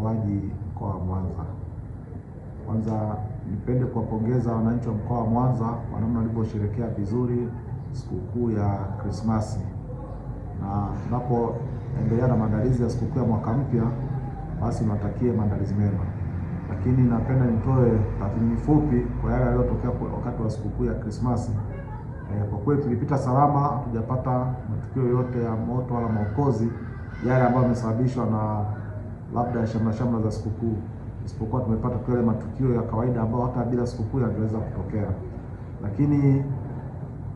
ukuaji mkoa wa Mwanza. Kwanza nipende kuwapongeza wananchi wa mkoa wa Mwanza kwa namna walivyosherehekea vizuri sikukuu ya Krismasi, na tunapoendelea na maandalizi ya sikukuu ya mwaka mpya, basi natakie maandalizi mema. Lakini napenda nitoe tathmini fupi kwa yale yaliyotokea wakati wa sikukuu ya Krismasi. Kwa kweli tulipita salama, hatujapata matukio yote ya moto wala maokozi yale ambayo yamesababishwa na labda shamra za sikukuu, isipokuwa tumepata yale matukio ya kawaida ambayo hata bila sikukuu yangeweza kutokea. Lakini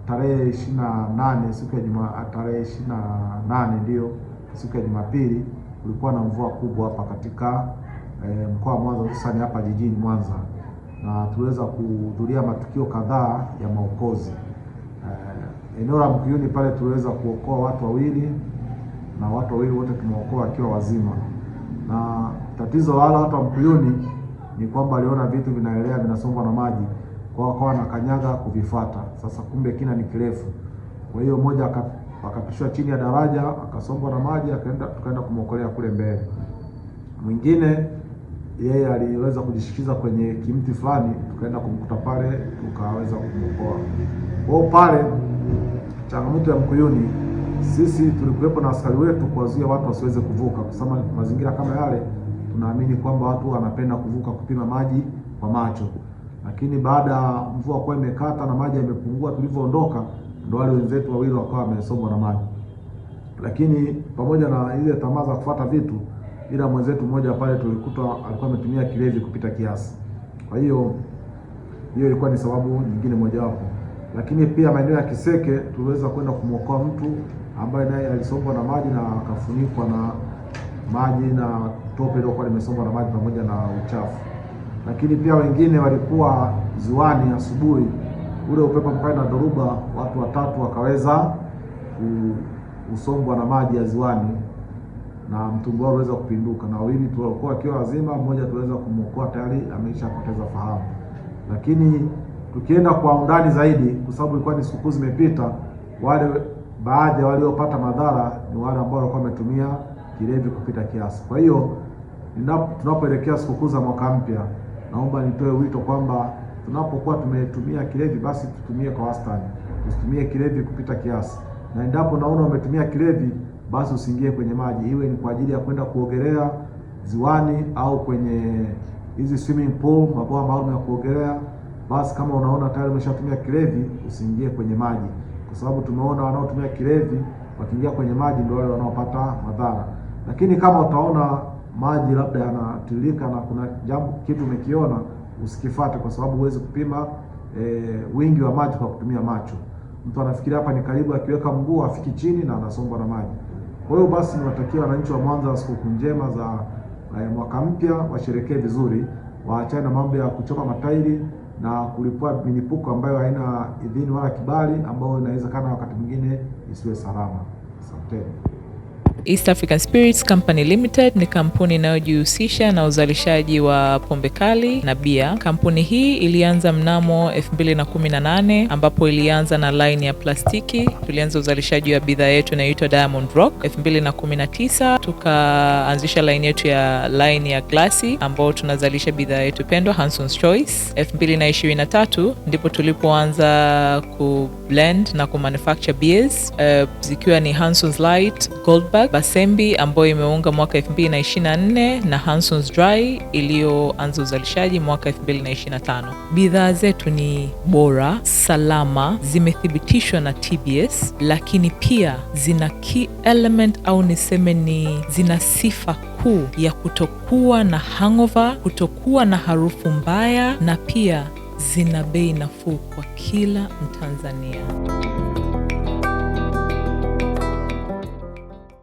tarehe 28 ndio siku ya Jumapili, kulikuwa na mvua kubwa hapa katika mkoa wa Mwanza, hususani hapa jijini Mwanza, na tuliweza kuhudhuria matukio kadhaa ya maokozi. Eneo la Mkuyuni pale tuliweza kuokoa watu wawili, na watu wawili wote tumeokoa wakiwa wazima. Na tatizo wala watu wa Mkuyuni ni kwamba aliona vitu vinaelea vinasombwa na maji, kwa wakawa na kanyaga kuvifuata. Sasa kumbe kina ni kirefu, kwa hiyo mmoja akapishwa chini ya daraja akasombwa na maji, tukaenda kumwokolea kule mbele. Mwingine yeye aliweza kujishikiza kwenye kimti fulani, tukaenda kumkuta pale, tukaweza kumwokoa. Kwa pale changamoto ya Mkuyuni, sisi tulikuwepo na askari wetu kuwazuia watu wasiweze kuvuka, kwa sababu mazingira kama yale tunaamini kwamba watu wanapenda kuvuka kupima maji kwa macho. Lakini baada ya mvua kuwa imekata na maji yamepungua, tulivyoondoka ndio wale wenzetu wawili wakawa wamesombwa na maji. Lakini pamoja na ile tamaa za kufuata vitu, ila mwenzetu mmoja pale tulikuta alikuwa ametumia kilevi kupita kiasi. Kwa hiyo ilikuwa ni sababu nyingine mojawapo. Lakini pia maeneo ya Kiseke tuliweza kwenda kumwokoa mtu ambaye naye alisombwa na maji na akafunikwa na maji na tope lilikuwa limesombwa na maji pamoja na uchafu. Lakini pia wengine walikuwa ziwani asubuhi, ule upepo mkali na dhoruba, watu watatu wakaweza kusombwa na maji ya ziwani na mtumbo wao uliweza kupinduka, na wawili tulikuwa wakiwa wazima, mmoja tuweza kumwokoa tayari ameshapoteza fahamu. Lakini tukienda kwa undani zaidi, kwa sababu ilikuwa ni sikukuu zimepita, wale baadhi ya waliopata madhara ni wale ambao walikuwa wametumia kilevi kupita kiasi. Kwa hiyo tunapoelekea sikukuu za mwaka mpya, naomba nitoe wito kwamba tunapokuwa tumetumia kilevi, basi tutumie kwa wastani, usitumie kilevi kupita kiasi. Na endapo naona umetumia kilevi, basi usiingie kwenye maji, iwe ni kwa ajili ya kwenda kuogelea ziwani au kwenye hizi swimming pool, mabwawa maalum ya kuogelea. Basi kama unaona tayari umeshatumia kilevi, usiingie kwenye maji, kwa sababu tumeona wanaotumia kilevi wakiingia kwenye maji ndio wale wanaopata madhara. Lakini kama utaona maji labda yanatiririka na kuna kitu umekiona, usikifuate, kwa sababu huwezi kupima wingi wa maji kwa kutumia macho. Mtu anafikiria hapa ni karibu, akiweka mguu afiki chini na anasombwa na maji. Kwa hiyo basi niwatakia wananchi wa Mwanza sikukuu njema za mwaka mpya, washerekee vizuri, waachane na mambo ya kuchoma matairi na kulipua milipuko ambayo haina idhini wala kibali, ambayo inawezekana wakati mwingine isiwe salama. Asante. East African Spirits Company Limited ni kampuni inayojihusisha na uzalishaji wa pombe kali na bia. Kampuni hii ilianza mnamo 2018 ambapo ilianza na line ya plastiki. Tulianza uzalishaji wa bidhaa yetu inayoitwa Diamond Rock. 2019 tukaanzisha line yetu ya line ya glasi ambao tunazalisha bidhaa yetu pendwa Hanson's Choice. 2023 ndipo tulipoanza ku blend na ku manufacture beers zikiwa ni Hanson's Light, Goldberg, Basembi ambayo imeunga mwaka 2024 na Hanson's Dry iliyoanza uzalishaji mwaka 2025. Bidhaa zetu ni bora, salama, zimethibitishwa na TBS, lakini pia zina key element au niseme ni zina sifa kuu ya kutokuwa na hangover, kutokuwa na harufu mbaya, na pia zina bei nafuu kwa kila Mtanzania.